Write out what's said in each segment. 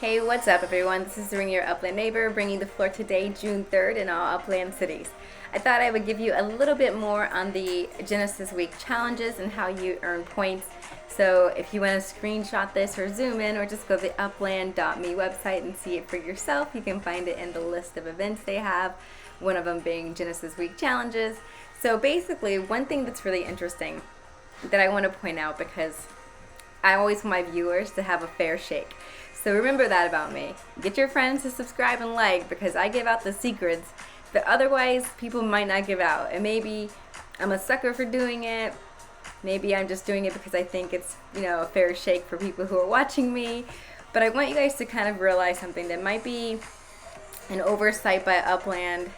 Hey, what's up everyone? This is Zarina, your Upland neighbor, bringing the floor today, June 3rd, in all Upland cities. I thought I would give you a little bit more on the Genesis Week challenges and how you earn points. So if you want to screenshot this or zoom in or just go to the upland.me website and see it for yourself, you can find it in the list of events they have, one of them being Genesis Week challenges. So basically, one thing that's really interesting that I want to point out, because I always want my viewers to have a fair shake. So remember that about me. Get your friends to subscribe and like, because I give out the secrets that otherwise people might not give out. And maybe I'm a sucker for doing it. Maybe I'm just doing it because I think it's, a fair shake for people who are watching me. But I want you guys to kind of realize something that might be an oversight by Upland,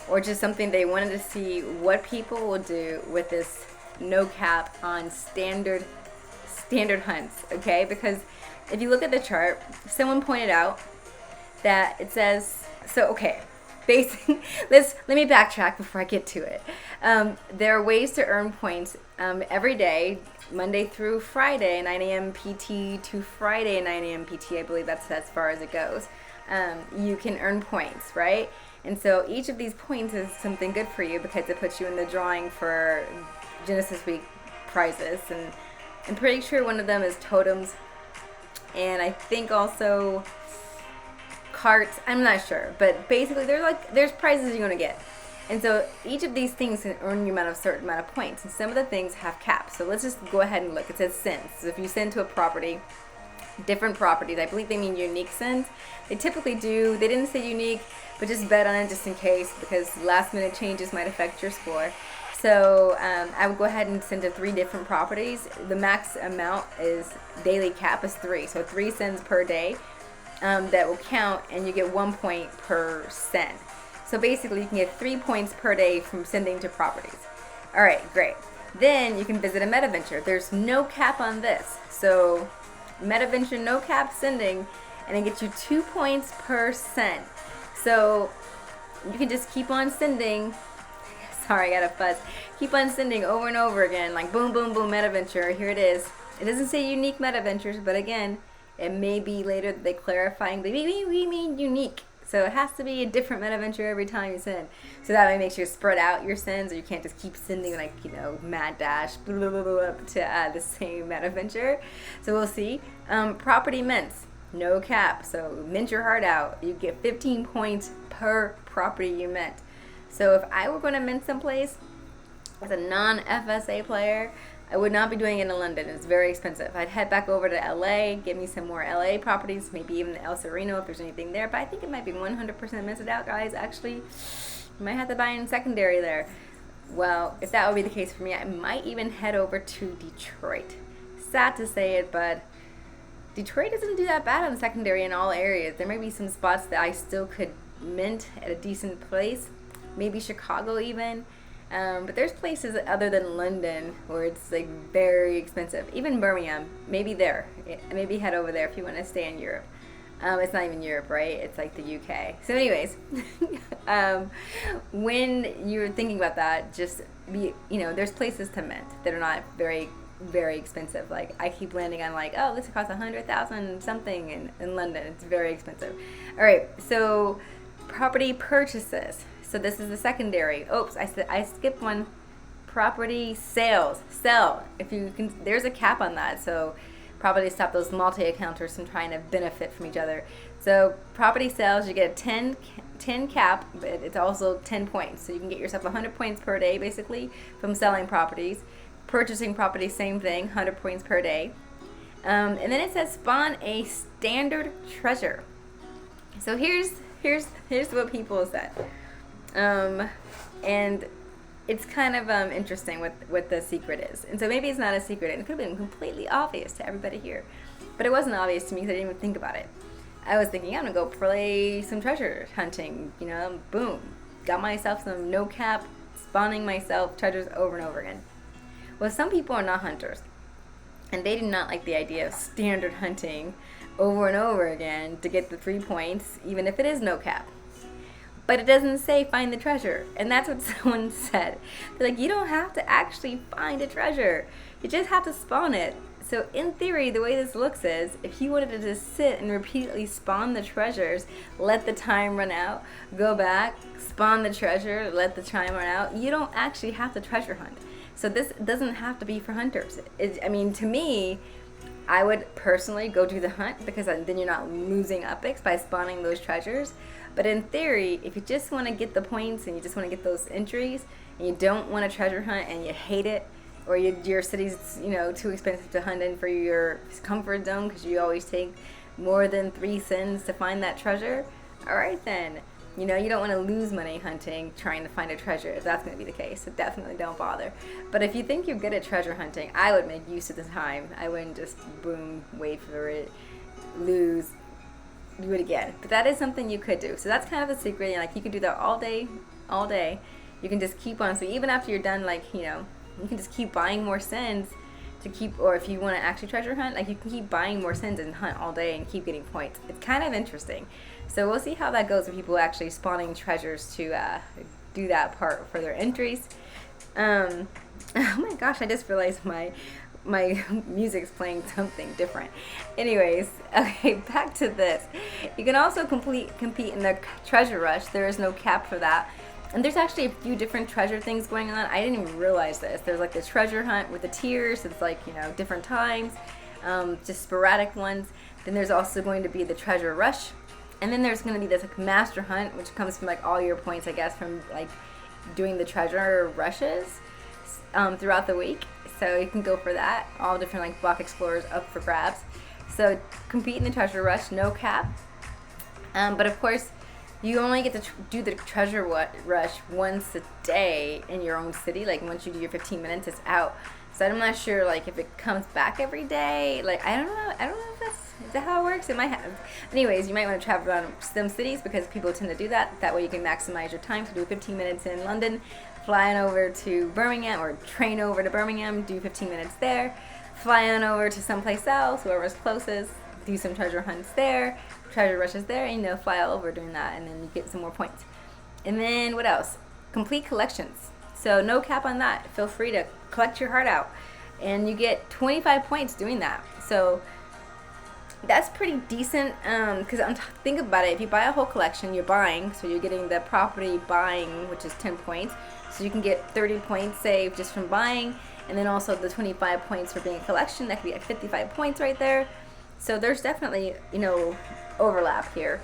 or just something they wanted to see what people will do with this no cap on standard hunts, okay? Because if you look at the chart, someone pointed out that it says, let me backtrack before I get to it. There are ways to earn points every day, Monday through Friday, 9 a.m. PT to Friday, 9 a.m. PT. I believe that's as far as it goes. You can earn points, right? And so each of these points is something good for you because it puts you in the drawing for Genesis Week prizes. And I'm pretty sure one of them is totems. And I think also carts. I'm not sure, but basically there's prizes you're gonna get, and so each of these things can earn you a certain amount of points. And some of the things have caps. So let's just go ahead and look. It says sends. So if you send to a property, different properties, I believe they mean unique sends. They typically do. They didn't say unique, but just bet on it just in case, because last minute changes might affect your score. So I would go ahead and send to 3 different properties. The max amount is daily cap is 3, so 3 sends per day that will count, and you get 1 point per send. So basically, you can get 3 points per day from sending to properties. All right, great. Then you can visit a MetaVenture. There's no cap on this, so MetaVenture no cap sending, and it gets you 2 points per send. So you can just keep on sending. Sorry, I got a fuzz. Keep on sending over and over again, like boom, boom, boom, MetaVenture. Here it is. It doesn't say unique MetaVentures, but again, it may be later that they clarifying. We mean unique. So it has to be a different MetaVenture every time you send. So that way makes you spread out your sends, or you can't just keep sending mad dash to the same MetaVenture. So we'll see. Property mints, no cap. So mint your heart out. You get 15 points per property you mint. So if I were going to mint someplace as a non-FSA player, I would not be doing it in London. It's very expensive. I'd head back over to LA, get me some more LA properties, maybe even the El Sereno if there's anything there. But I think it might be 100% minted out, guys. Actually, you might have to buy in secondary there. Well, if that would be the case for me, I might even head over to Detroit. Sad to say it, but Detroit doesn't do that bad on secondary in all areas. There may be some spots that I still could mint at a decent place. Maybe Chicago even, but there's places other than London where it's very expensive. Even Birmingham, maybe head over there if you want to stay in Europe. It's not even Europe, right? It's like the UK. So anyways, when you're thinking about that, just be, there's places to mint that are not very, very expensive. Like I keep landing on this costs 100,000 something in London. It's very expensive. All right, so property purchases. So this is the secondary. Oops, I skipped one. Property sales. Sell. If you can, there's a cap on that. So probably stop those multi-accounters from trying to benefit from each other. So property sales, you get a 10 cap, but it's also 10 points. So you can get yourself 100 points per day, basically, from selling properties. Purchasing properties, same thing, 100 points per day. And then it says spawn a standard treasure. So here's what people said. And it's kind of interesting what the secret is. And so maybe it's not a secret, and it could have been completely obvious to everybody here, but it wasn't obvious to me because I didn't even think about it. I was thinking, I'm gonna go play some treasure hunting, boom, got myself some no cap, spawning myself treasures over and over again. Well, some people are not hunters, and they do not like the idea of standard hunting over and over again to get the 3 points, even if it is no cap. But it doesn't say find the treasure. And that's what someone said. They're like, you don't have to actually find a treasure. You just have to spawn it. So in theory, the way this looks is, if you wanted to just sit and repeatedly spawn the treasures, let the time run out, go back, spawn the treasure, let the time run out, you don't actually have to treasure hunt. So this doesn't have to be for hunters. I mean, to me, I would personally go do the hunt, because then you're not losing epics by spawning those treasures. But in theory, if you just want to get the points and you just want to get those entries, and you don't want to treasure hunt and you hate it, or your city's too expensive to hunt in for your comfort zone because you always take more than 3 sins to find that treasure, all right then. You don't want to lose money hunting trying to find a treasure if that's going to be the case. So definitely don't bother. But if you think you're good at treasure hunting, I would make use of the time. I wouldn't just boom, wait for it, lose, do it again. But that is something you could do. So that's kind of a secret. Like, you can do that all day. You can just keep on. So even after you're done, you can just keep buying more sins to keep, or if you want to actually treasure hunt, you can keep buying more sins and hunt all day and keep getting points. It's kind of interesting. So we'll see how that goes with people actually spawning treasures to do that part for their entries. Oh my gosh, I just realized my music's playing something different. Anyways, okay, back to this. You can also compete in the treasure rush. There is no cap for that. And there's actually a few different treasure things going on. I didn't even realize this. There's the treasure hunt with the tiers. It's different times, just sporadic ones. Then there's also going to be the treasure rush. And then there's going to be this master hunt, which comes from all your points, I guess, from doing the treasure rushes throughout the week. So you can go for that. All different block explorers up for grabs. So compete in the treasure rush, no cap. But of course, you only get to do the treasure rush once a day in your own city. Once you do your 15 minutes, it's out. So I'm not sure if it comes back every day. I don't know if is that how it works? It might have. Anyways, you might want to travel around some cities because people tend to do that. That way you can maximize your time. So do 15 minutes in London, fly on over to Birmingham, or train over to Birmingham, do 15 minutes there, fly on over to someplace else, whoever's closest, do some treasure hunts there, treasure rushes there, and fly all over doing that, and then you get some more points. And then what else? Complete collections. So no cap on that. Feel free to collect your heart out, and you get 25 points doing that. So that's pretty decent, because think about it. If you buy a whole collection, you're buying, so you're getting the property buying, which is 10 points. So you can get 30 points saved just from buying, and then also the 25 points for being a collection. That could be 55 points right there. So there's definitely, overlap here.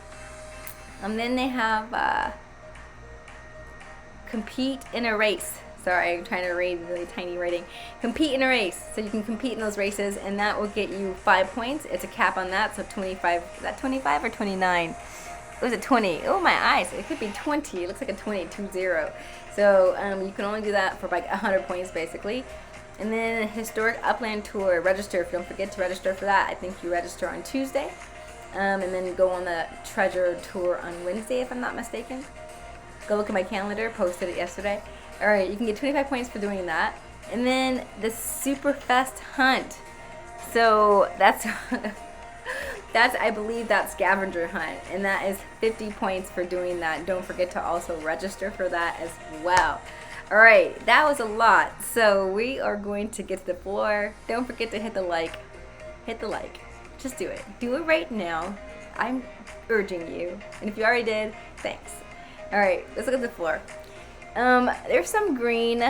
And then they have compete in a race. Sorry, I'm trying to read really tiny writing. Compete in a race. So you can compete in those races, and that will get you 5 points. It's a cap on that, so 25. Is that 25 or 29? It was a 20. Oh, my eyes. It could be 20. It looks like a 20. So you can only do that for 100 points, basically. And then Historic Upland Tour. Register. Don't forget to register for that. I think you register on Tuesday. And then go on the treasure tour on Wednesday, if I'm not mistaken. Go look at my calendar. Posted it yesterday. All right, you can get 25 points for doing that. And then the Superfest Hunt. So that's I believe that scavenger hunt, and that is 50 points for doing that. Don't forget to also register for that as well. All right, that was a lot. So we are going to get to the floor. Don't forget to hit the like. Hit the like. Just do it. Do it right now. I'm urging you. And if you already did, thanks. All right, let's look at the floor. There's some green.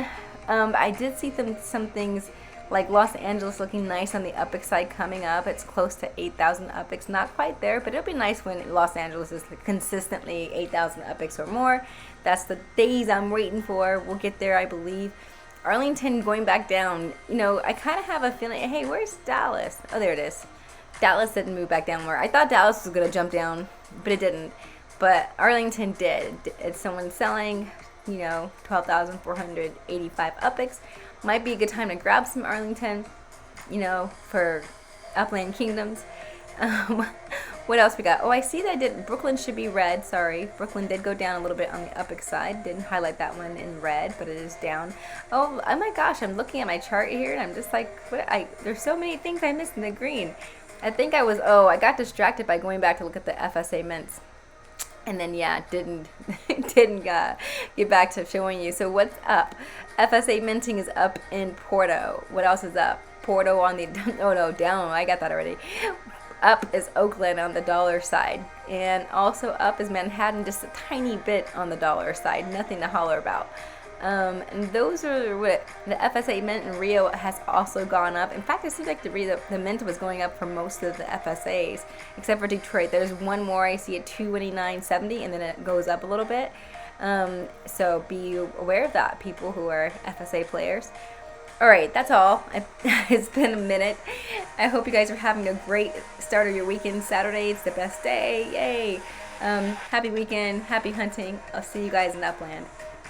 I did see some things like Los Angeles looking nice on the Epic side coming up. It's close to 8,000 Epics. Not quite there, but it'll be nice when Los Angeles is consistently 8,000 Epics or more. That's the days I'm waiting for. We'll get there, I believe. Arlington going back down. I kind of have a feeling, hey, where's Dallas? Oh, there it is. Dallas didn't move back down more. I thought Dallas was going to jump down, but it didn't. But Arlington did. It's someone selling 12,485 Epics. Might be a good time to grab some Arlington, for Upland Kingdoms. What else we got? Oh, I see that Brooklyn should be red. Sorry. Brooklyn did go down a little bit on the Epic side. Didn't highlight that one in red, but it is down. Oh my gosh, I'm looking at my chart here, and I'm just like, there's so many things I missed in the green. I think I got distracted by going back to look at the FSA mints. And then, didn't get back to showing you. So what's up? FSA minting is up in Porto. What else is up? Porto on the, oh no, down, I got that already. Up is Oakland on the dollar side, and also up is Manhattan, just a tiny bit on the dollar side, nothing to holler about. And those are what the FSA Mint in Rio has also gone up. In fact, it seems like the Mint was going up for most of the FSAs, except for Detroit. There's one more I see at 229.70, and then it goes up a little bit. So be aware of that, people who are FSA players. All right, that's all. It's been a minute. I hope you guys are having a great start of your weekend. Saturday, it's the best day. Yay! Happy weekend, happy hunting. I'll see you guys in Upland.